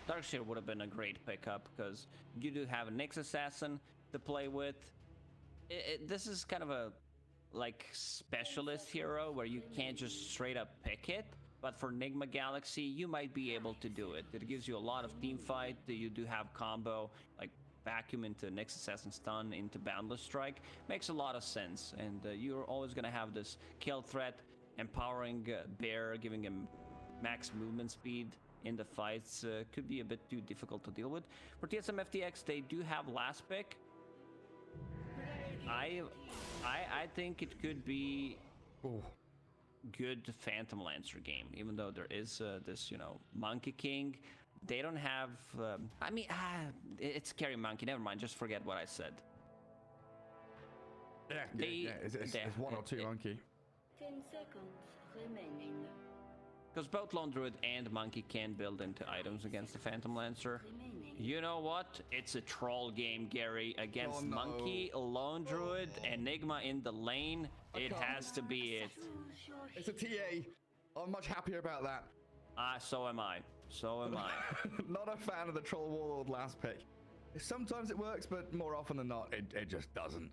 Darkshire would have been a great pickup because you do have a Nyx Assassin to play with. This is kind of a like specialist hero where you can't just straight up pick it. But for Nigma Galaxy, you might be able to do it. It gives you a lot of team fight. You do have combo, like vacuum into Nyx Assassin stun into Boundless Strike. Makes a lot of sense. And you're always going to have this kill threat, empowering Bear, giving him max movement speed in the fights. Could be a bit too difficult to deal with. For TSM FTX, they do have last pick. I think it could be good Phantom Lancer game, even though there is this, you know, Monkey King. They don't have I mean, it's Scary Monkey, never mind, just forget what I said. Yeah, it's one or two Monkey. 10 seconds remaining. Because both Lone Druid and Monkey can build into items against the Phantom Lancer. You know what? It's a troll game, Gary. Against Monkey, Lone Druid, Enigma in the lane. It has to be it. It's a TA. I'm much happier about that. So am I. So am I. Not a fan of the Troll Warlord last pick. Sometimes it works, but more often than not, it just doesn't.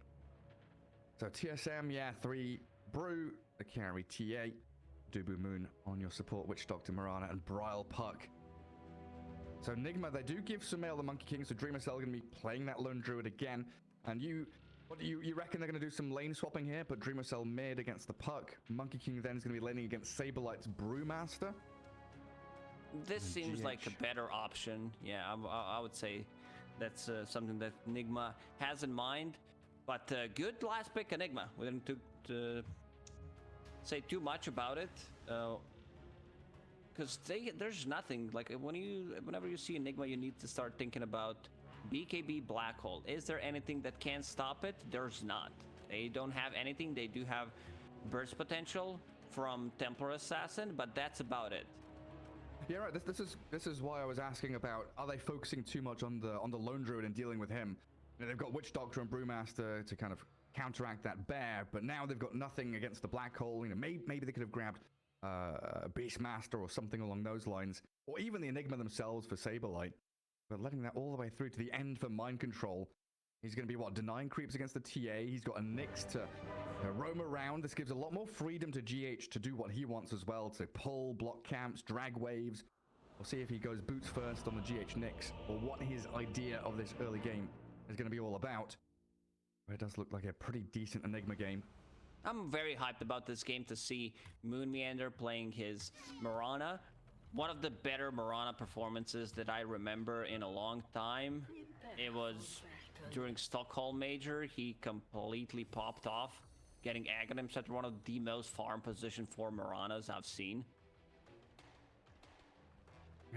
So TSM, yeah, 3 Brew, the carry TA. Dubu Moon on your support, Witch Doctor Mirana, and Brile Puck. So Nigma, they do give Sumail the Monkey King, so Dreamer Cell going to be playing that Lone Druid again. And you reckon they're going to do some lane swapping here, but Dreamer Cell mid against the Puck. Monkey King then is going to be laning against Saberlight's Brewmaster. This seems like a better option. Yeah, I would say that's something that Nigma has in mind. But good last pick, Enigma. We didn't say too much about it, because there's nothing like whenever you see Enigma, you need to start thinking about BKB Black Hole. Is there anything that can stop it? There's not. They don't have anything. They do have burst potential from Templar Assassin, but that's about it. Yeah, right. This is why I was asking about, are they focusing too much on the Lone Druid and dealing with him? You know, they've got Witch Doctor and Brewmaster to kind of counteract that bear, but now they've got nothing against the Black Hole. You know, maybe they could have grabbed a Beastmaster or something along those lines, or even the Enigma themselves for Saberlight. But letting that all the way through to the end for Mind Control. He's going to be, denying creeps against the TA. He's got a Nyx to roam around. This gives a lot more freedom to GH to do what he wants as well, to pull, block camps, drag waves. We'll see if he goes boots first on the GH Nyx, or what his idea of this early game is going to be all about. But it does look like a pretty decent Enigma game. I'm very hyped about this game to see Moon Meander playing his Mirana. One of the better Mirana performances that I remember in a long time. It was during Stockholm Major. He completely popped off, getting Aghanims at one of the most farm position for Miranas I've seen.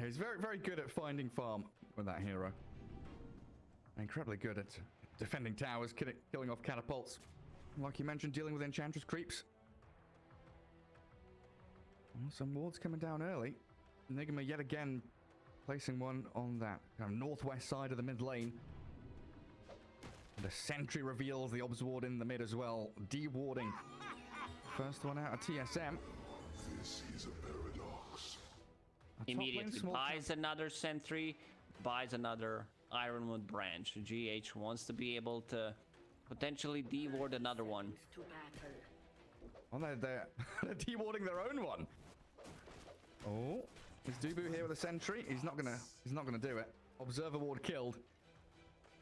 He's very, very good at finding farm with that hero. Incredibly good at defending towers, killing off catapults. Like you mentioned, dealing with Enchantress creeps. Well, some wards coming down early. Enigma yet again placing one on that kind of northwest side of the mid lane. The sentry reveals the obs ward in the mid as well, de-warding. First one out of TSM. This is a paradox. Immediately buys another sentry, buys another Ironwood branch. GH wants to be able to potentially de-ward another one. Oh, they're de-warding their own one. Oh, is Dubu here with a sentry? He's not gonna do it. Observer ward killed.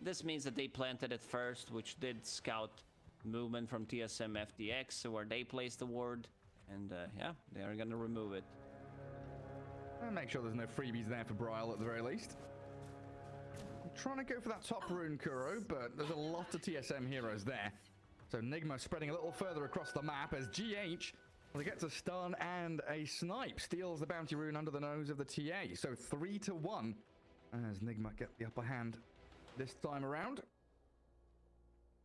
This means that they planted it first, which did scout movement from TSM FTX, where they placed the ward, and yeah, they are gonna remove it. And make sure there's no freebies there for Brile at the very least. I'm trying to go for that top rune, Kuro, but there's a lot of TSM heroes there. So Nigma spreading a little further across the map as GH, well, he gets a stun and a snipe, steals the bounty rune under the nose of the TA. So 3-1 as Nigma get the upper hand this time around.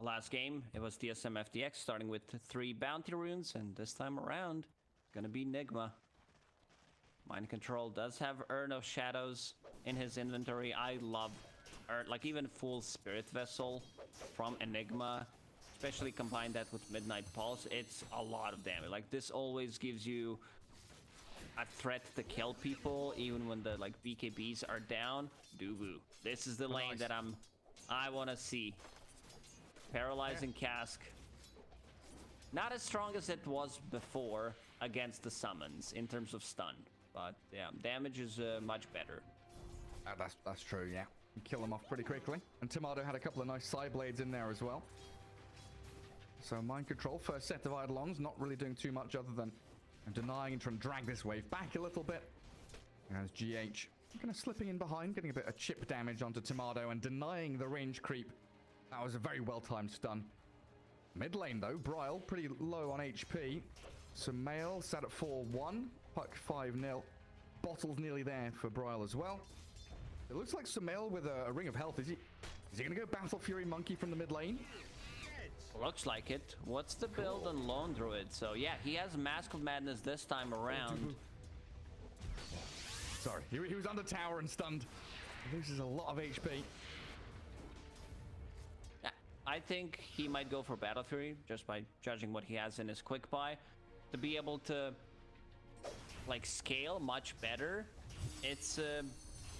Last game, it was TSM FTX starting with 3 bounty runes, and this time around, it's gonna be Nigma. Mind Control does have Urn of Shadows in his inventory. I love like even full Spirit Vessel from Enigma, especially combine that with Midnight Pulse. It's a lot of damage. Like this always gives you a threat to kill people even when the like BKBs are down. Dubu. This is the lane nice. that I want to see. Paralyzing cask. Not as strong as it was before against the summons in terms of stun, but yeah, damage is much better. That's true, yeah. You kill them off pretty quickly. And Tomato had a couple of nice side blades in there as well. So mind control, first set of Eidolons, not really doing too much other than denying and trying to drag this wave back a little bit. As GH kind of slipping in behind, getting a bit of chip damage onto Tomato and denying the range creep. That was a very well-timed stun. Mid lane though, Bryle pretty low on HP. Sumail sat at 4-1, Puck 5-0. Bottle's nearly there for Bryle as well. It looks like Sumail with a ring of health. Is he gonna go Battle Fury Monkey from the mid lane? Looks like it. What's the build on Lone Druid? So yeah, he has Mask of Madness this time around. Sorry, he was under tower and stunned. He loses a lot of HP. Yeah, I think he might go for Battle Fury just by judging what he has in his quick buy. To be able to like scale much better, it's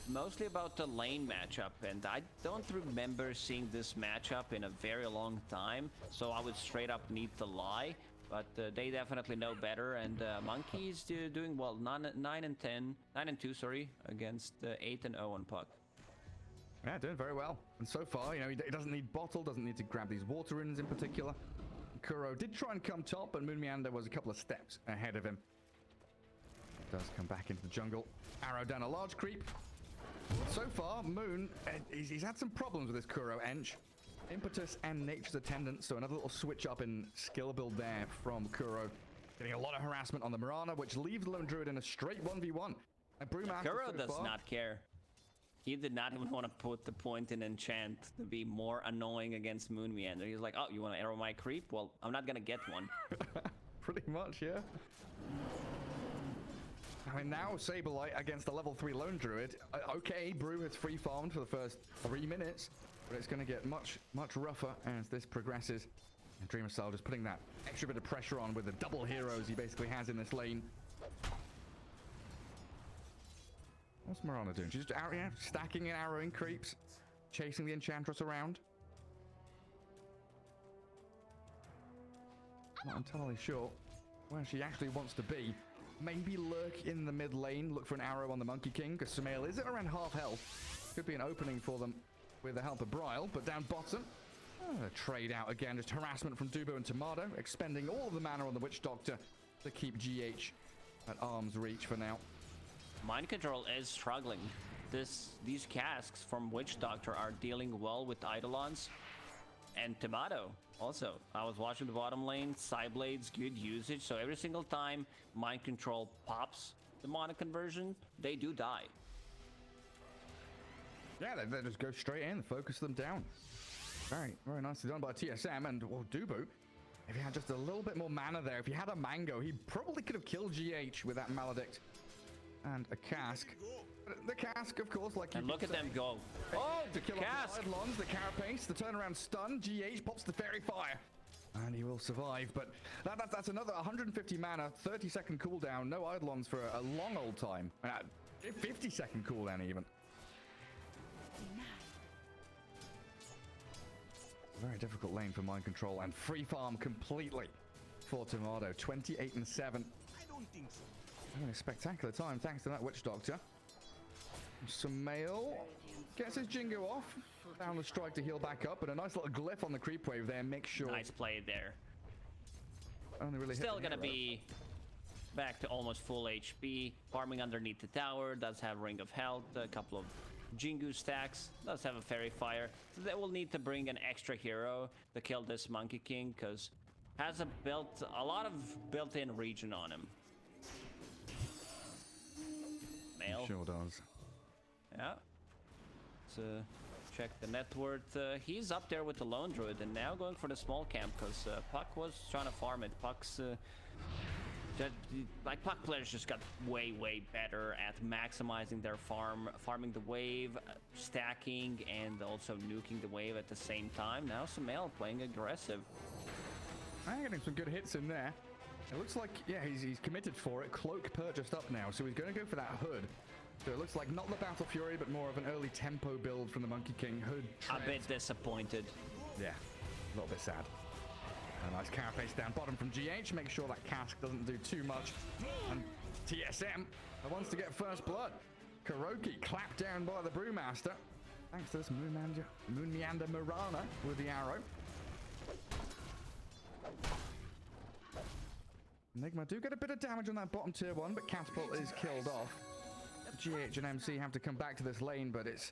mostly about the lane matchup, and I don't remember seeing this matchup in a very long time, so I would straight up need to lie, but they definitely know better, and Monkey's doing well, 9-2, sorry, against 8-0 on Puck. Yeah, doing very well. And so far, you know, he doesn't need Bottle, doesn't need to grab these water runes in particular. Kuro did try and come top, but Moon Meander was a couple of steps ahead of him. Does come back into the jungle. Arrow down a large creep. So far, Moon, he's had some problems with his Kuro Ench. Impetus and Nature's Attendant, so another little switch up in skill build there from Kuro. Getting a lot of harassment on the Mirana, which leaves Lone Druid in a straight 1v1. And Brewmaster Kuro so does far, not care. He did not even want to put the point in enchant to be more annoying against Moon Meander. He's like, oh, you want to arrow my creep? Well, I'm not gonna get one. Pretty much, yeah. I mean, now Saberlight against a level 3 Lone Druid. Okay, Brew has free farmed for the first 3 minutes, but it's going to get much rougher as this progresses. And Dreamer Cell just putting that extra bit of pressure on with the double heroes he basically has in this lane. What's Mirana doing? She's just stacking and arrowing creeps, chasing the Enchantress around. Not entirely sure where she actually wants to be. Maybe lurk in the mid lane, look for an arrow on the Monkey King, because Sumail is at around half health. Could be an opening for them with the help of Bryle, but down bottom, trade out again, just harassment from Dubo and Tomato, expending all of the mana on the Witch Doctor to keep GH at arm's reach for now. Mind Control is struggling. These casks from Witch Doctor are dealing well with Eidolons. And Tomato also. I was watching the bottom lane, Psyblade's good usage, so every single time Mind Control pops the mana conversion, they do die. Yeah, they just go straight in, focus them down. Very nicely done by TSM, and well, Dubu, if he had just a little bit more mana there, if he had a Mango, he probably could have killed GH with that Maledict and a Cask. But the Cask, of course, like you And look at them go. Oh, to kill Cask! off the Eidolons, the Carapace, the turnaround stun, GH pops the Fairy Fire. And he will survive, but that's another 150 mana, 30-second cooldown, no Eidolons for a long old time. 50-second cooldown even. Very difficult lane for Mind Control, and free farm completely for Tomato. 28-7. I don't think so. Having a spectacular time thanks to that Witch Doctor. Sumail gets his Jingo off. Down the strike to heal back up, but a nice little glyph on the creep wave there. Make sure. Nice play there. Only really Still hit gonna hero. be back to almost full HP. Farming underneath the tower. Does have Ring of Health. A couple of Jingu stacks. Does have a Fairy Fire. So they will need to bring an extra hero to kill this Monkey King, because has a lot of built-in region on him. Mail. Sure does. Yeah. Let's check the net worth. He's up there with the Lone Druid, and now going for the small camp, because Puck was trying to farm it. Puck's Puck players just got way better at maximizing their farming the wave, stacking, and also nuking the wave at the same time. Now Sumail playing aggressive. I'm getting some good hits in there. It looks like, yeah, he's committed for it. Cloak purchased up now, so he's going to go for that hood. So it looks like not the Battle Fury, but more of an early tempo build from the Monkey King. Hood. A bit disappointed. Yeah, a little bit sad. A nice carapace down bottom from GH. Make sure that cask doesn't do too much. And TSM wants to get first blood. Kuroki clapped down by the Brewmaster. Thanks to this Moon Meander Mirana with the arrow. Nigma do get a bit of damage on that bottom tier 1, but Catapult is killed off. GH and MC have to come back to this lane, but it's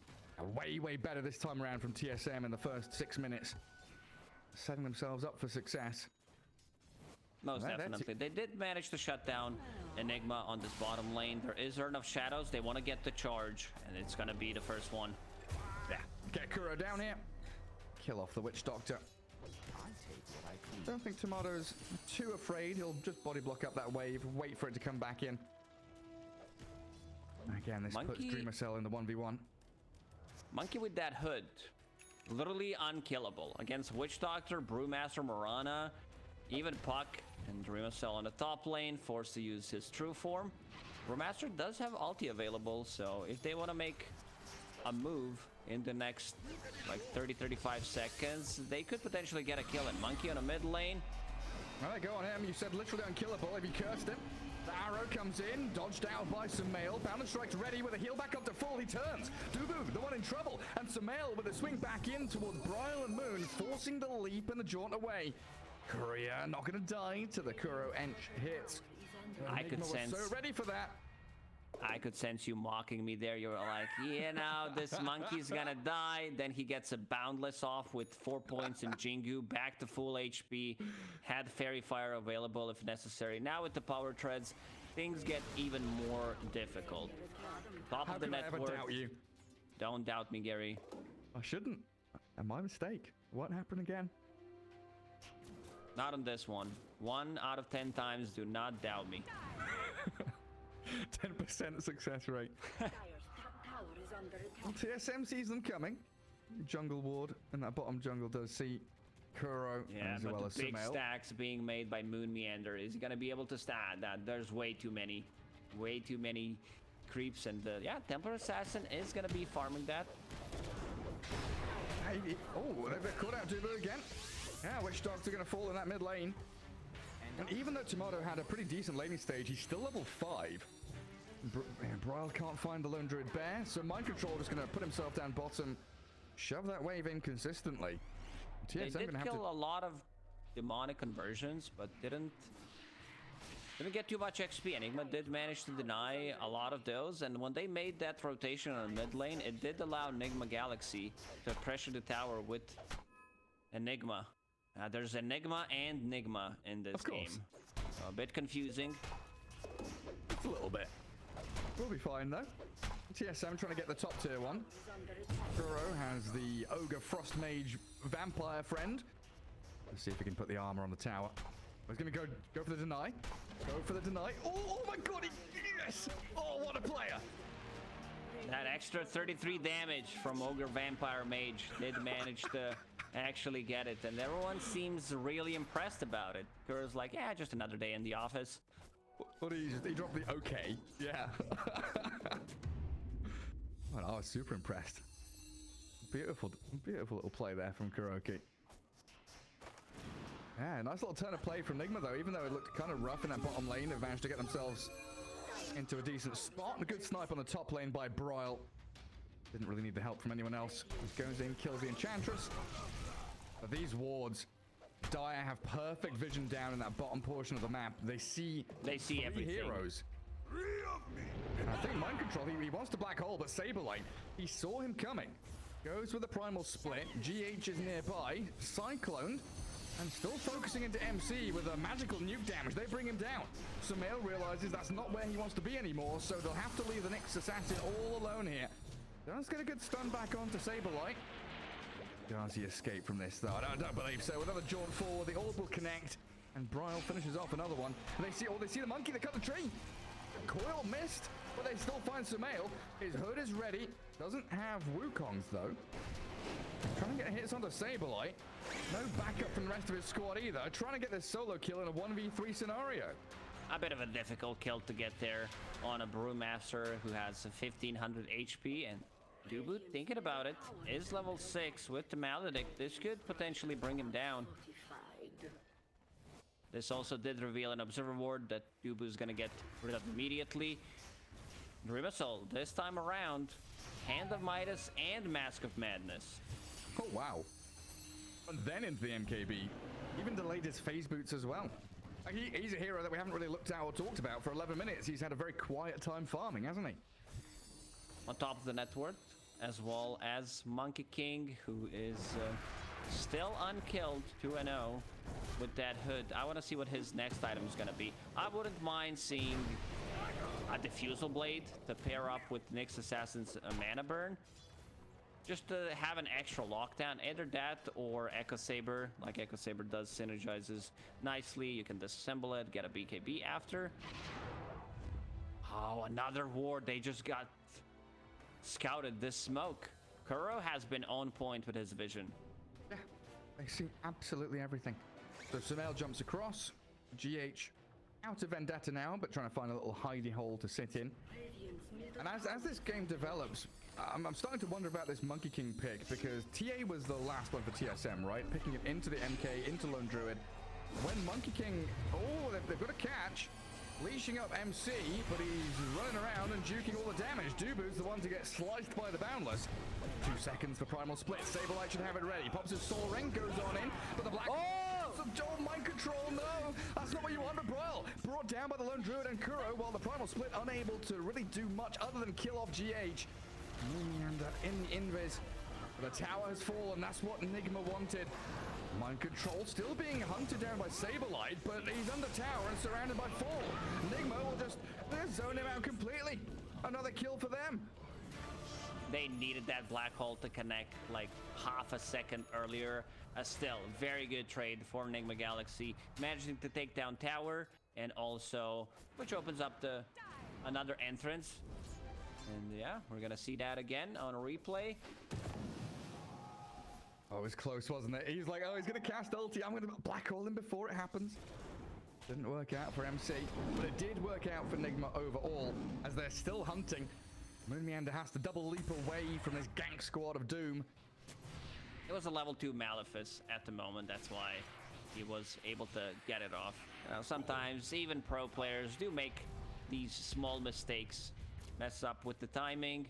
way better this time around from TSM in the first 6 minutes. Setting themselves up for success. Most definitely. They did manage to shut down Enigma on this bottom lane. There is enough shadows. They want to get the charge, and it's going to be the first one. Yeah, get Kuro down here. Kill off the Witch Doctor. Don't think Tomato's too afraid. He'll just body block up that wave, wait for it to come back in. Again, this puts Dreamer Cell in the 1v1. Monkey with that hood. Literally unkillable. Against Witch Doctor, Brewmaster, Mirana, even Puck, and Dreamer Cell on the top lane, forced to use his true form. Brewmaster does have ulti available, so if they want to make a move in the next like 30-35 seconds, they could potentially get a kill at Monkey on a mid lane. All right, go on him. You said literally unkillable if you cursed him. The arrow comes in, dodged out by Sumail. Balance Strike's ready with a heal back up to full. He turns. Dubu, the one in trouble. And Sumail with a swing back in towards Bryle and Moon, forcing the leap and the jaunt away. Courier not going to die to the Kuro Ench hits. I could sense. So ready for that. I could sense you mocking me there. You were like, yeah, now this monkey's gonna die. Then he gets a boundless off with 4 points in Jingu, back to full HP, had Fairy Fire available if necessary. Now with the power treads, things get even more difficult. Top of the net worth. Doubt you? Don't doubt me, Gary. I shouldn't. My mistake. What happened again? Not on this one. 1 out of 10 times, do not doubt me. 10% success rate. Dire's top tower is under attack. TSM sees them coming. Jungle Ward and that bottom jungle does see Kuro Yeah, as but well the as big Sumail. stacks being made by Moon Meander. Is he gonna be able to stand that? There's way too many creeps, and yeah, Templar Assassin is gonna be farming that. Oh, they've caught out Dubu again. Yeah, Witch Doctor gonna fall in that mid lane. And even though Tomato had a pretty decent laning stage, he's still level 5. Bryle can't find the Lone Druid Bear, so Mind Control just gonna put himself down bottom, shove that wave in consistently. They TSM did gonna have kill to... a lot of demonic conversions, but didn't get too much XP. Enigma did manage to deny a lot of those, and when they made that rotation on the mid lane, it did allow Nigma Galaxy to pressure the tower with Enigma. There's Enigma and Nigma in this game. So a bit confusing. It's a little bit. We'll be fine though. TSM trying to get the top tier 1. Kuro has the Ogre Frost Mage Vampire friend. Let's see if we can put the armor on the tower. He's gonna go for the deny. Go for the deny. Oh my god, yes! Oh, what a player! That extra 33 damage from Ogre Vampire Mage did manage to actually get it, and everyone seems really impressed about it. Kuro's like, yeah, just another day in the office. What did he dropped the okay? Yeah. Well, I was super impressed. Beautiful little play there from Kuroki. Yeah, nice little turn of play from Nigma though. Even though it looked kind of rough in that bottom lane, they managed to get themselves into a decent spot. A good snipe on the top lane by Bryle. Didn't really need the help from anyone else. Just goes in, kills the Enchantress. But these wards, Dire have perfect vision down in that bottom portion of the map. They see everything. Heroes. And I think Mind Control, he wants to black hole, but Saberlight, he saw him coming. Goes with the primal split. GH is nearby, cycloned, and still focusing into MC with a magical nuke damage. They bring him down. Sumail realizes that's not where he wants to be anymore, so they'll have to leave the Nyx Assassin all alone here. Does get a good stun back onto Saberlight. Does he escape from this though? I don't believe so. Another jaunt forward, the orb will connect, and Bryle finishes off another one. They see the monkey, they cut the tree. Coil missed, but they still find Sumail. His hood is ready. Doesn't have Wukongs though. Trying to get hits onto Saberlight. No backup from the rest of his squad either. Trying to get this solo kill in a 1v3 scenario. A bit of a difficult kill to get there on a Brewmaster who has 1500 HP, and Dubu, thinking about it, is level 6 with the Maledict. This could potentially bring him down. This also did reveal an Observer Ward that Dubu is going to get rid of immediately. Grimassol, this time around, Hand of Midas and Mask of Madness. Oh, wow. And then into the MKB. Even delayed his phase boots as well. He's a hero that we haven't really looked at or talked about for 11 minutes. He's had a very quiet time farming, hasn't he? On top of the net worth, as well as Monkey King, who is still unkilled, 2-0 with that hood. I want to see what his next item is going to be. I wouldn't mind seeing a Diffusal Blade to pair up with Nyx Assassin's Mana Burn. Just to have an extra lockdown. Either that or Echo Saber. Like Echo Saber does, synergizes nicely. You can disassemble it, get a BKB after. Oh, another ward. They just got scouted. This smoke. Kuro has been on point with his vision. Yeah, they see absolutely everything. So Sumail jumps across. GH out of Vendetta now, but trying to find a little hidey hole to sit in. And as this game develops, I'm starting to wonder about this Monkey King pick, because TA was the last one for TSM, right? Picking it into the MK, into Lone Druid. When Monkey King, oh, they've got a catch. Leashing up MC, but he's running around and juking all the damage. Dubu's the one to get sliced by the Boundless. 2 seconds for Primal Split. Saberlight should have it ready. Pops his Soul Ring, goes on in, but the Black... Oh, mind control, no! That's not what you want, but Broil brought down by the Lone Druid and Kuro, while the Primal Split unable to really do much other than kill off GH. And in Invis, the tower has fallen. That's what Nigma wanted. Mind control still being hunted down by Saberlight, but he's under tower and surrounded by 4. Nigma will just zone him out completely. Another kill for them. They needed that black hole to connect like half a second earlier. Still, very good trade for Nigma Galaxy. Managing to take down tower, and also, which opens up another entrance. And yeah, we're gonna see that again on a replay. Oh, it was close, wasn't it? He's like, oh, he's gonna cast ulti. I'm gonna black hole him before it happens. Didn't work out for MC, but it did work out for Nigma overall, as they're still hunting. Moonmeander has to double leap away from this gank squad of doom. It was a level 2 Malefice at the moment. That's why he was able to get it off. Sometimes even pro players do make these small mistakes. Mess up with the timing.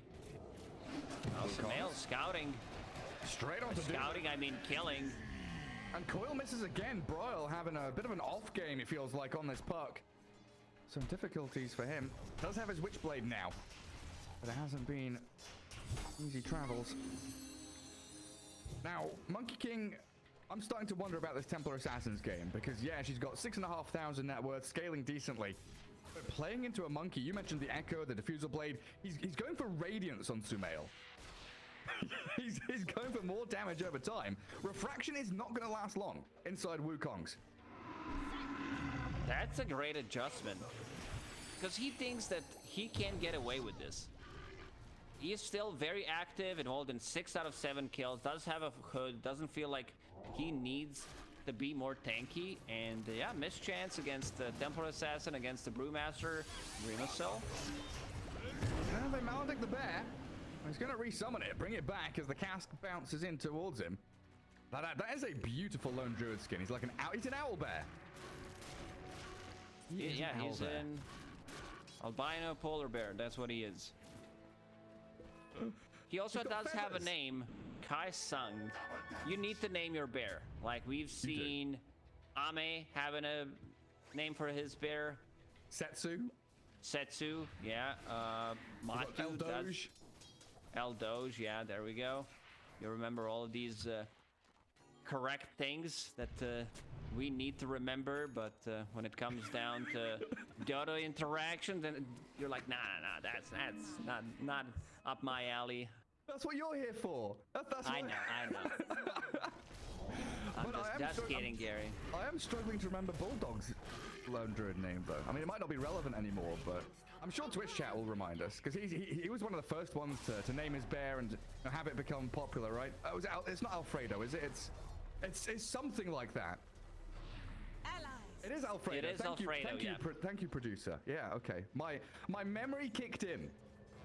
Oh, Sumail scouting. Straight on to scouting, I mean killing. And Coil misses again. Broil having a bit of an off game, it feels like, on this puck. Some difficulties for him. Does have his Witchblade now, but it hasn't been easy travels. Now, Monkey King, I'm starting to wonder about this Templar Assassins game, because yeah, she's got 6,500 net worth, scaling decently. But playing into a monkey, you mentioned the Echo, the Diffusal Blade. He's going for Radiance on Sumail. he's going for more damage over time. Refraction is not going to last long inside Wukong's. That's a great adjustment, because he thinks that he can get away with this. He is still very active, involved in 6 out of 7 kills, does have a hood, doesn't feel like he needs to be more tanky, and yeah, missed chance against the Templar Assassin, against the Brewmaster, Grimassol. Now they Maledict the bear. He's going to resummon it, bring it back as the cask bounces in towards him. That is a beautiful Lone Druid skin. He's like he's an owl bear. He's an albino polar bear. That's what he is. He also does have a name, Kai Sung. You need to name your bear. Like we've seen Ame having a name for his bear. Setsu, yeah. Matu, Eldoge, yeah, there we go. You remember all of these correct things that we need to remember, but when it comes down to Dodo interaction, then you're like, nah, that's not up my alley. That's what you're here for. I know. I'm just kidding, Gary. I am struggling to remember Bulldog's Lone Druid name, though. I mean, it might not be relevant anymore, but I'm sure Twitch chat will remind us, because he was one of the first ones to name his bear and have it become popular, right? It's not Alfredo, is it? It's something like that. It is Alfredo. It is Alfredo, thank you, producer. Yeah, okay. My memory kicked in.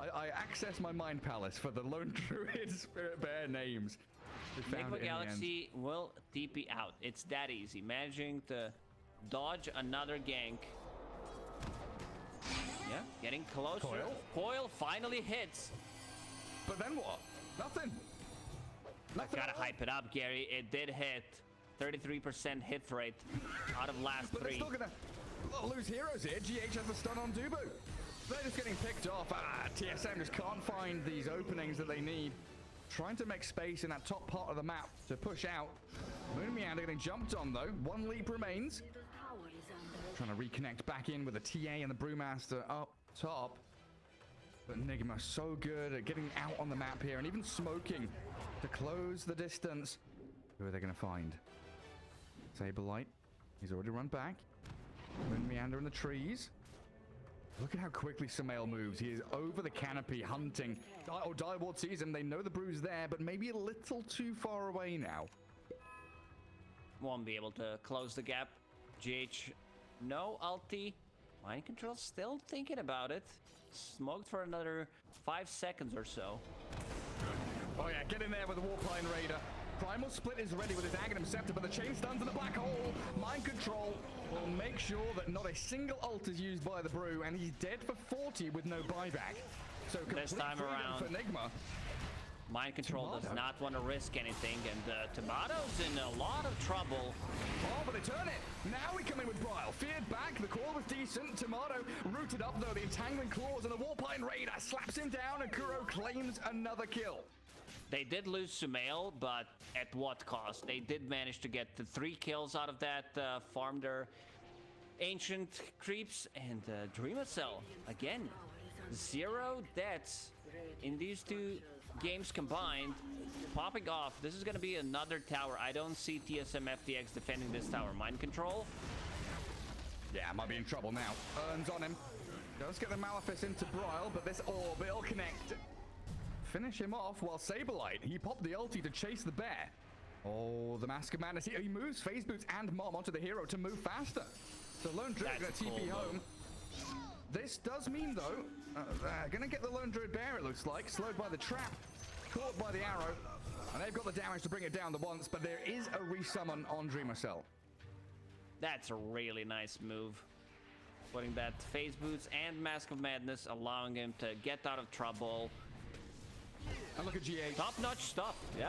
I accessed my mind palace for the Lone Druid Spirit Bear names. Nigma Galaxy will TP out. It's that easy. Managing to dodge another gank. Yeah, getting closer. Coil finally hits. But then what? Nothing. Gotta hype it up, Gary. It did hit. 33% hit rate out of last but 3. They're still gonna lose heroes here. GH has the stun on Dubu. They're just getting picked off. TSM just can't find these openings that they need. Trying to make space in that top part of the map to push out. Moon Meander getting jumped on though. 1 leap remains. Trying to reconnect back in with the TA and the Brewmaster up top. But Nigma so good at getting out on the map here and even smoking to close the distance. Who are they going to find? Saberlight. He's already run back. Moon Meander in the trees. Look at how quickly Sumail moves. He is over the canopy hunting. Direward sees him. They know the Brew's there, but maybe a little too far away now. Won't be able to close the gap. GH, no ulti. Mind Control still thinking about it. Smoked for another 5 seconds or so. Oh yeah, get in there with the Warpine Raider. Primal Split is ready with his Aghanim Scepter, but the chain stuns in the black hole. Mind Control will make sure that not a single ult is used by the Brew, and he's dead for 40 with no buyback. So this time around for Nigma. Mind Control does not want to risk anything, and Tomato's in a lot of trouble. Oh, but they turn it. Now we come in with Brile. Feared back, the call was decent. Tomato rooted up, though, the Entangling Claws, and the Warpine Raider slaps him down, and Kuro claims another kill. They did lose Sumail, but at what cost? They did manage to get the 3 kills out of that, farm their ancient creeps, and Dreamacell, again, 0 deaths in these 2 games combined, popping off. This is going to be another tower. I don't see TSM FTX defending this tower. Mind Control? Yeah, might be in trouble now. Earns on him. Does get the Malefice into Brile, but this orb, it'll connect. Finish him off while Saberlight, he popped the ulti to chase the bear. Oh, the Mask of Madness. He moves Phase Boots and Mom onto the hero to move faster. So Lone Druid gonna TP home. This does mean, though, gonna get the Lone Druid bear, it looks like. Slowed by the trap, caught by the arrow. And they've got the damage to bring it down the once, but there is a resummon on Dreamacell. That's a really nice move. Putting that Phase Boots and Mask of Madness, allowing him to get out of trouble. And look at GH. Top-notch stuff, yeah.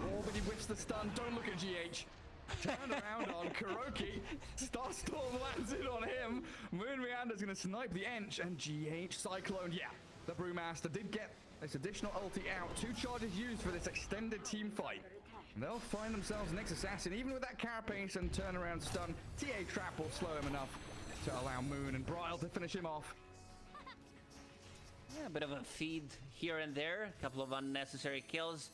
Oh, but he whiffs the stun. Don't look at GH. Turn around on Kuroki. Starstorm lands it on him. Moon Meander's going to snipe the Ench, and GH Cyclone. Yeah, the Brewmaster did get this additional ulti out. 2 charges used for this extended team fight. And they'll find themselves next assassin. Even with that carapace and turnaround stun, TA Trap will slow him enough to allow Moon and Brile to finish him off. Yeah, a bit of a feed here and there. A couple of unnecessary kills.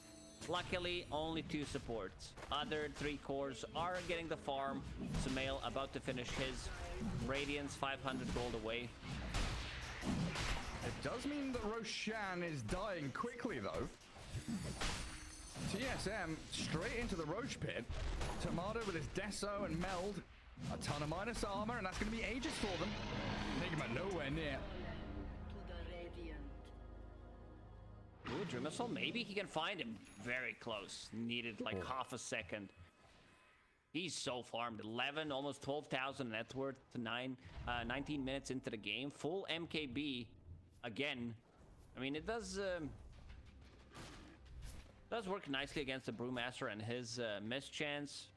Luckily, only 2 supports. Other 3 cores are getting the farm. Sumail about to finish his Radiance, 500 gold away. It does mean that Roshan is dying quickly, though. TSM straight into the Roche pit. Tomato with his Deso and Meld. A ton of minus armor, and that's going to be ages for them. Nigma nowhere near. Ooh, Dreamacell, maybe he can find him. Very close. Needed like half a second. He's so farmed. 11, almost 12,000 net worth to 19 minutes into the game. Full MKB again. I mean, it does work nicely against the Brewmaster and his mischance.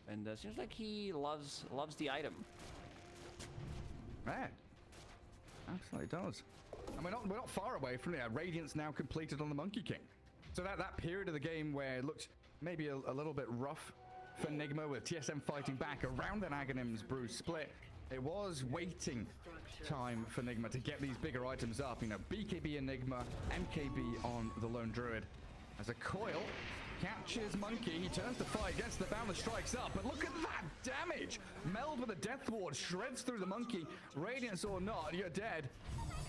And seems like he loves the item. Man, absolutely does. And we're not far away from it. Radiance now completed on the Monkey King. So that period of the game where it looked maybe a little bit rough for Nigma with TSM fighting back around an Aghanim's Brew split, it was waiting time for Nigma to get these bigger items up. You know, BKB and Nigma, MKB on the Lone Druid. As a Coil catches Monkey, he turns to fight, gets the Boundless Strikes up, but look at that damage! Meld with a Death Ward shreds through the Monkey. Radiance or not, you're dead.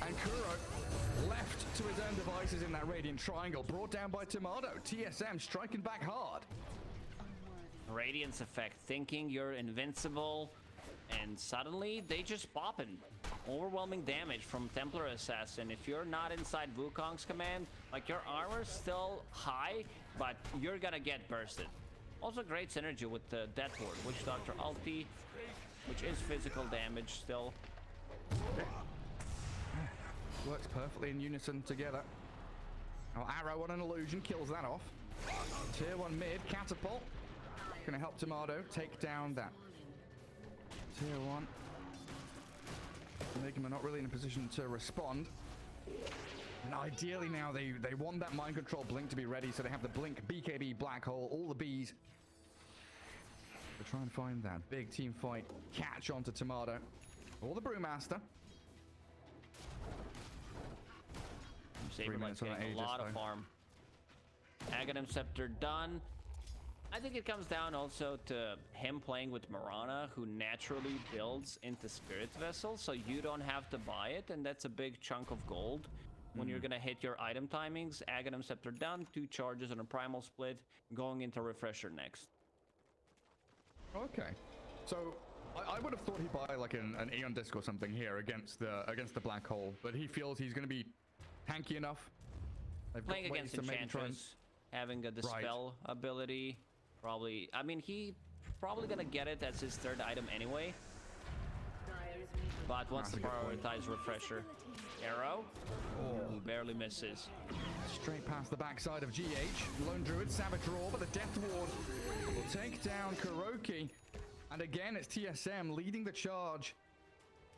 And Kuro left to his own devices in that Radiant Triangle, brought down by Tomato. TSM striking back hard. Radiance effect, thinking you're invincible, and suddenly they just popping. Overwhelming damage from Templar Assassin. If you're not inside Wukong's command, like your armor's still high, but you're gonna get bursted. Also great synergy with the Death Ward, Witch Doctor ulti, which is physical damage still. Works perfectly in unison together. Now Arrow on an illusion kills that off. Tier 1 mid, Catapult. Gonna help Tomato take down that Tier 1. Nigma not really in a position to respond. And ideally now they want that mind control blink to be ready, so they have the blink, BKB, black hole, all the bees. To try and find that big team fight catch onto Tomato. Or the Brewmaster. Saber like getting a lot of farm. Aghanim Scepter done. I think it comes down also to him playing with Mirana, who naturally builds into Spirit Vessel, so you don't have to buy it, and that's a big chunk of gold when you're gonna hit your item timings. Aghanim Scepter done, 2 charges on a Primal Split, going into Refresher next. Okay, so I would have thought he'd buy like an Aeon Disc or something here against the Black Hole, but he feels he's gonna be tanky enough. Playing against Enchantress, having a Dispel ability, probably. I mean, he probably gonna get it as his 3rd item anyway. But wants to prioritize Refresher. Arrow, oh, barely misses. Straight past the backside of GH. Lone Druid, Savage Roar, but the Death Ward will take down Kuroki. And again, it's TSM leading the charge.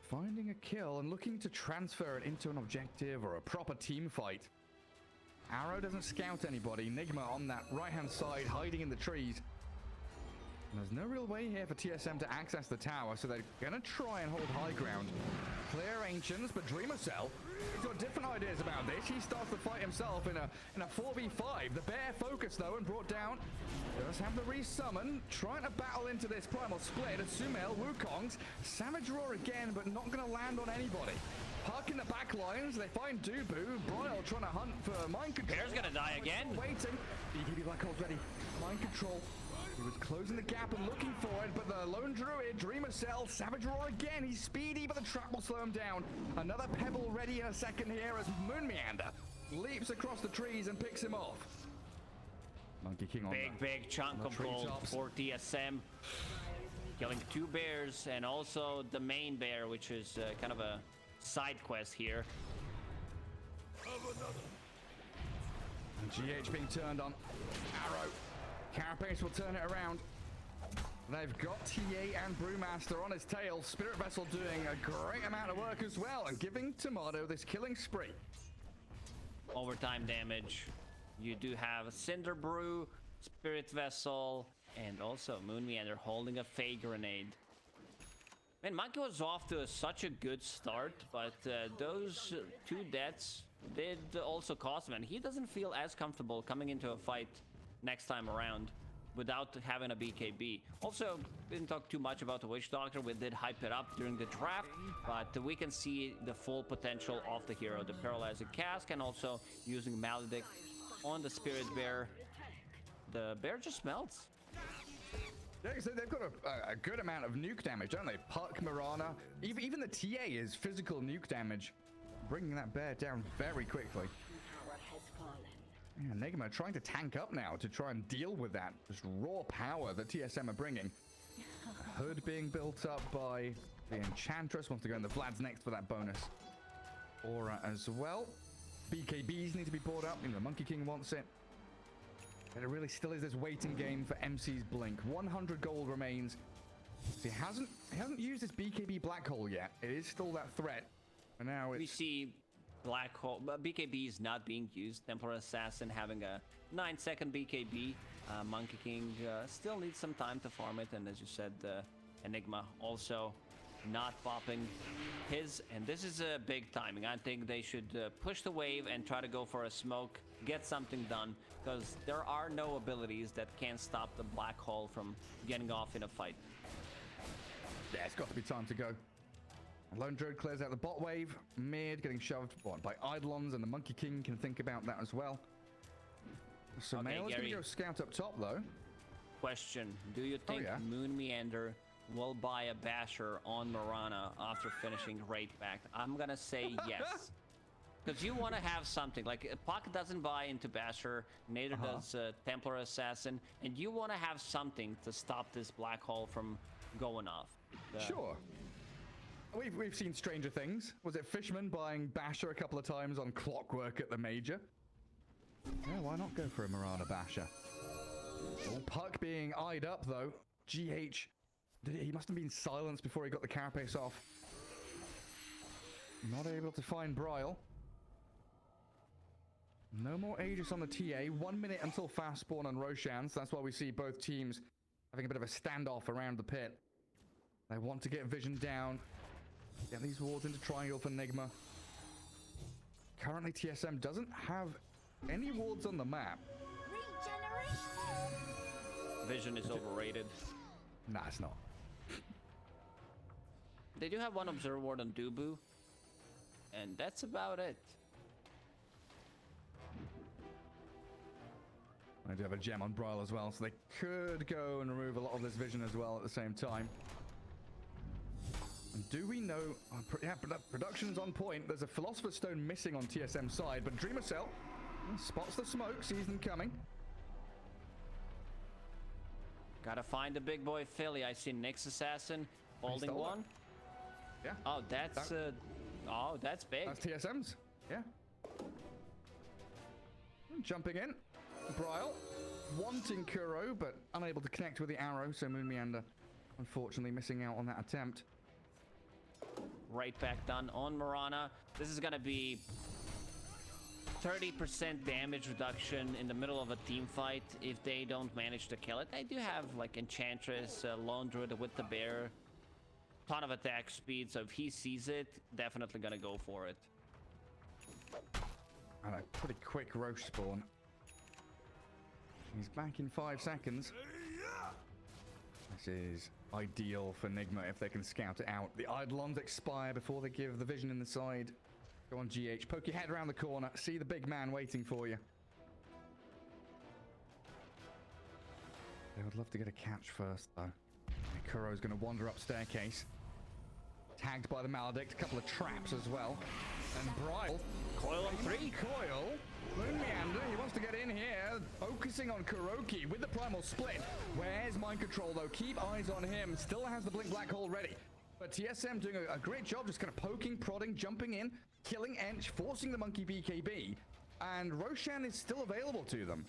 Finding a kill and looking to transfer it into an objective or a proper team fight. Arrow doesn't scout anybody. Nigma on that right-hand side, hiding in the trees. And there's no real way here for TSM to access the tower, so they're gonna try and hold high ground. Clear Ancients, but Dreamer Cell, he's got different ideas about this. He starts the fight himself in a 4v5. The bear focused though and brought down. Does have the resummon, trying to battle into this Primal Split. Asumel, Wukong's, Savage Roar again, but not gonna land on anybody. Park in the back lines, they find Dubu. Bryle trying to hunt for Mind Control. Bear's gonna die again. Waiting. BKB Black Hole's ready. Mind Control. He was closing the gap and looking for it, but the Lone Druid, Dreamer Cell, Savage Roar again. He's speedy, but the trap will slow him down. Another Pebble ready in a second here as Moon Meander leaps across the trees and picks him off. Monkey King on big chunk of gold for TSM. Killing 2 bears and also the main bear, which is kind of a side quest here. And GH being turned on. Arrow. Carapace will turn it around. They've got TA and Brewmaster on his tail. Spirit Vessel doing a great amount of work as well and giving Tomato this killing spree. Overtime damage. You do have Cinder Brew, Spirit Vessel, and also Moon Meander holding a Fey Grenade. Man, Monkey was off to such a good start, but those 2 deaths did also cost him, and he doesn't feel as comfortable coming into a fight next time around without having a BKB. Also, didn't talk too much about the Witch Doctor. We did hype it up during the draft, but we can see the full potential of the hero. The Paralyzing Cask and also using Maledict on the Spirit Bear. The bear just melts. Yeah, so they've got a good amount of nuke damage, don't they? Puck, Mirana, even the TA is physical nuke damage, bringing that bear down very quickly. Yeah, Nigma trying to tank up now to try and deal with that just raw power that TSM are bringing. Hood being built up by the Enchantress, wants to go in the Vlad's next for that bonus. Aura as well. BKBs need to be brought up, Monkey King wants it. And it really still is this waiting game for MC's Blink. 100 gold remains. He hasn't used his BKB Black Hole yet. It is still that threat. And now it's... We see Black Hole, but BKB is not being used. Templar Assassin having a 9-second BKB. Monkey King still needs some time to farm it, and as you said, Enigma also not popping his, and this is a big timing. I think they should push the wave and try to go for a smoke, get something done, because there are no abilities that can stop the Black Hole from getting off in a fight. Yeah, it's got to be time to go. Lone Druid clears out the bot wave. Mid getting shoved by Eidolons, and the Monkey King can think about that as well. So Okay, Male is going to Gary. go scout up top, though. Question: do you think yeah. Moon Meander will buy a basher on Mirana after finishing raid pack? I'm gonna say yes. Because you want to have something, like Puck doesn't buy into basher, neither does Templar Assassin, and you want to have something to stop this black hole from going off. Sure. We've seen stranger things. Was it Fishman buying basher a couple of times on Clockwork at the Major? Yeah, why not go for a Mirana basher? Oh, Puck being eyed up, though. GH. He must have been silenced before he got the carapace off. Not able to find Bryle. No more Aegis on the TA. 1 minute until fast spawn on Roshan, so that's why we see both teams having a bit of a standoff around the pit. They want to get vision down. Get these wards into triangle for Nigma. Currently, TSM doesn't have any wards on the map. Vision is overrated. Nah, it's not. They do have one observer ward on Dubu, and that's about it. I do have a gem on Bryle as well, so they could go and remove a lot of this vision as well at the same time. And do we know... yeah, production's on point. There's a Philosopher's Stone missing on TSM side, but Dreamer Cell spots the smoke, sees them coming. Gotta find the big boy Philly. I see Nyx Assassin holding one. Yeah. Oh, that's that's big. That's TSM's. Yeah. Jumping in. Bryle wanting Kuro, but unable to connect with the arrow, so Moon Meander unfortunately missing out on that attempt. Right back done on Mirana. This is gonna be 30% damage reduction in the middle of a team fight if they don't manage to kill it. They do have like Enchantress, Lone Druid with the bear, ton of attack speed, so if he sees it, definitely gonna go for it. And a pretty quick Roche spawn. He's back in 5 seconds. This is ideal for Nigma if they can scout it out. The Eidolons expire before they give the vision in the side. Go on, GH. Poke your head around the corner. See the big man waiting for you. They would love to get a catch first, though. Kuro's going to wander up staircase. Tagged by the Maledict. A couple of traps as well. And Bryle. Coil on 3. Coil. Moon Meander, he wants to get in here. Focusing on Kuroki with the primal split. Where's Mind Control, though? Keep eyes on him. Still has the Blink Black Hole ready. But TSM doing a great job just kind of poking, prodding, jumping in, killing Ench, forcing the Monkey BKB. And Roshan is still available to them.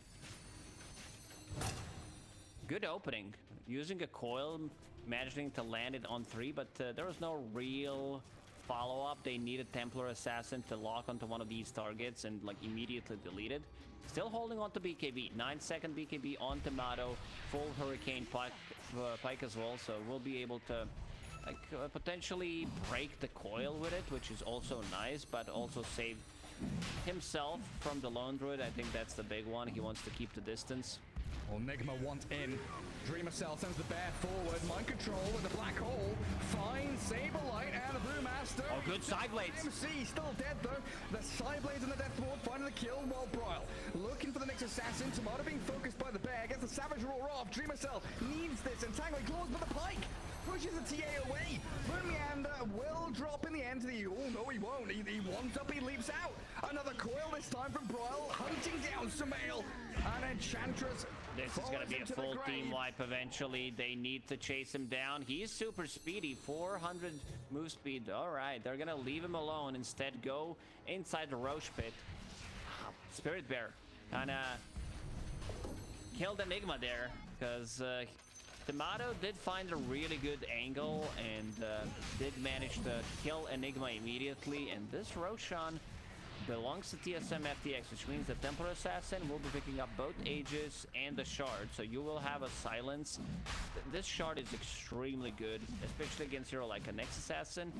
Good opening. Using a coil, managing to land it on 3, but there was no real follow-up. They needed Templar Assassin to lock onto one of these targets and like immediately delete it. Still holding on to BKB. 9-second BKB on Tomato. Full Hurricane Pike as well, so we'll be able to like potentially break the coil with it, which is also nice, but also save himself from the Lone Druid. I think that's the big one. He wants to keep the distance. Well, Nigma wants in. Dreamer Cell sends the bear forward. Mind Control with the black hole. Finds Saberlight and the Brewmaster. Oh, good side blades. MC still dead though. The side blades and the death ward finding the kill while Bryle looking for the next assassin. Tomato being focused by the bear. Gets the savage roar off. Dreamer Cell needs this. Entangling claws, but the pike pushes the TA away. Moon Meander will drop in the end to the... Oh, no, he won't. He wants up, he leaps out. Another coil this time from Bryle. Hunting down Sumail. And Enchantress... This is going to be a full team wipe eventually. They need to chase him down. He is super speedy. 400 move speed. All right, they're going to leave him alone. Instead, go inside the Roche pit. Spirit Bear. And killed Enigma there. Because Tomato did find a really good angle. And did manage to kill Enigma immediately. And this Roshan belongs to TSM FTX, which means the Templar Assassin will be picking up both Aegis and the Shard, so you will have a silence. This Shard is extremely good, especially against hero like a Nyx Assassin.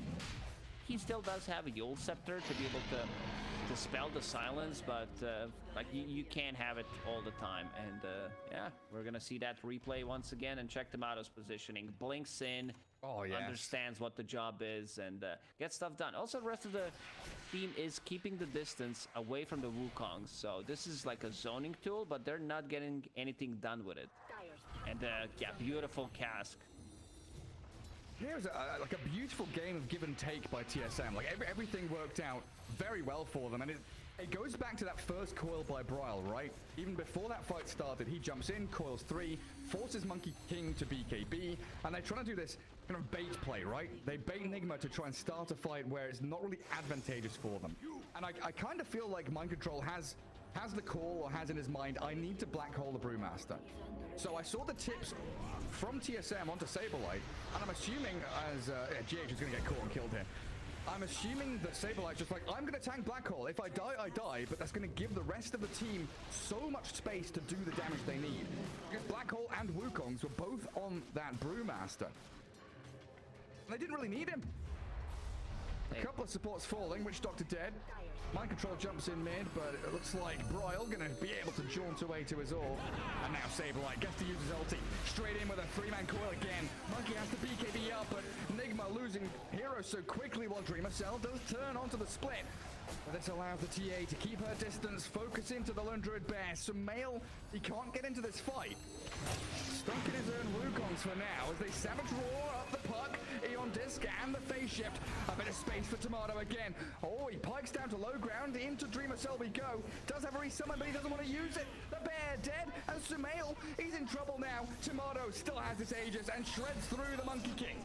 He still does have a Yule Scepter to be able to dispel the silence, but like you can't have it all the time. And yeah, we're gonna see that replay once again and check Tomato's positioning. Blinks in, Oh, yes. understands what the job is and gets stuff done. Also, the rest of the team is keeping the distance away from the Wukongs. So this is like a zoning tool, but they're not getting anything done with it. And yeah, beautiful cask. Here's like a beautiful game of give and take by TSM. Like everything worked out very well for them, and it goes back to that first coil by Bryle, right? Even before that fight started, he jumps in, coils 3, forces Monkey King to BKB, and they're trying to do this kind of bait play, right? They bait Nigma to try and start a fight where it's not really advantageous for them. And I kind of feel like Mind Control has the call, or has in his mind, I need to black hole the Brewmaster. So I saw the tips from TSM onto Saberlight, and I'm assuming as GH is going to get caught and killed here. I'm assuming that Saberlight's just like, I'm going to tank Black Hole. If I die, I die, but that's going to give the rest of the team so much space to do the damage they need. Because Black Hole and Wukongs were both on that Brewmaster. And they didn't really need him. A couple of supports falling, Witch Doctor dead. Mind Control jumps in mid, but it looks like Bryle gonna be able to jaunt away to his ore. And now Saberlight gets to use his ulti. Straight in with a 3-man coil again. Monkey has to BKB up, but Nigma losing heroes so quickly while Dreamer Cell does turn onto the split. But this allows the TA to keep her distance, focus into the Lone Druid Bear. Sumail, he can't get into this fight. Stuck in his own Wukongs for now as they savage roar up the puck. Eon Disc and the phase shift. A bit of space for Tomato again. Oh, he pikes down to low ground. Into Dreamer Cell we go. Does have a resummon, but he doesn't want to use it. The bear dead, and Sumail, he's in trouble now. Tomato still has his Aegis and shreds through the Monkey King.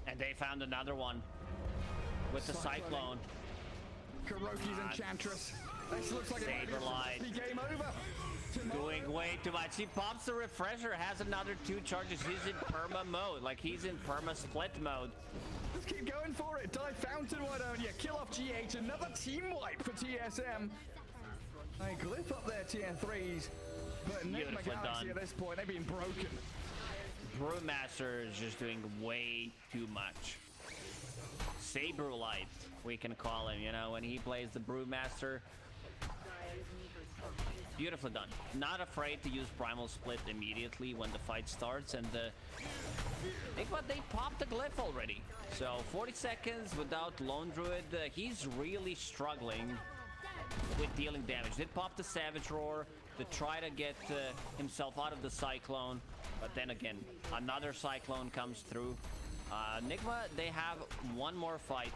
And they found another one with the Cyclone. Kuroki's Enchantress. This looks like Saberlight. the game over. Doing way too much. He pops the refresher, has another 2 charges. He's in perma mode, like he's in perma split mode. Just keep going for it. Die Fountain, why don't you? Kill off GH. Another team wipe for TSM. A glyph up there, tier 3s. But Nigma Galaxy at this point, they've been broken. Brewmaster is just doing way too much. Saberlight, we can call him, you know, when he plays the Brewmaster. Beautifully done. Not afraid to use Primal Split immediately when the fight starts, and Nigma, they popped the glyph already. So 40 seconds without Lone Druid, he's really struggling with dealing damage. Did pop the Savage Roar to try to get himself out of the Cyclone, but then again, another Cyclone comes through. Nigma, they have one more fight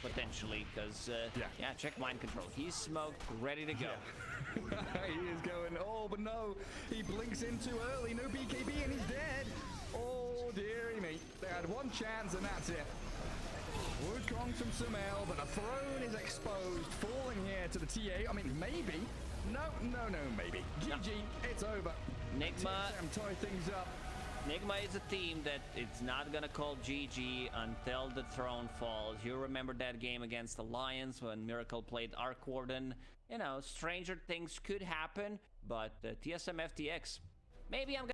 potentially, because yeah, check Mind Control. He's smoked, ready to go. He is going, oh, but no, he blinks in too early, no BKB, and he's dead. Oh, dearie me. They had one chance, and that's it. Wukong from Sumail, but the throne is exposed, falling here to the TA. I mean, maybe. No, maybe. GG, it's over. Nigma, TSM tie things up. Nigma is a team that it's not gonna call GG until the throne falls. You remember that game against Alliance when Miracle played Arc Warden. You know, stranger things could happen, but TSM FTX. Maybe I'm gonna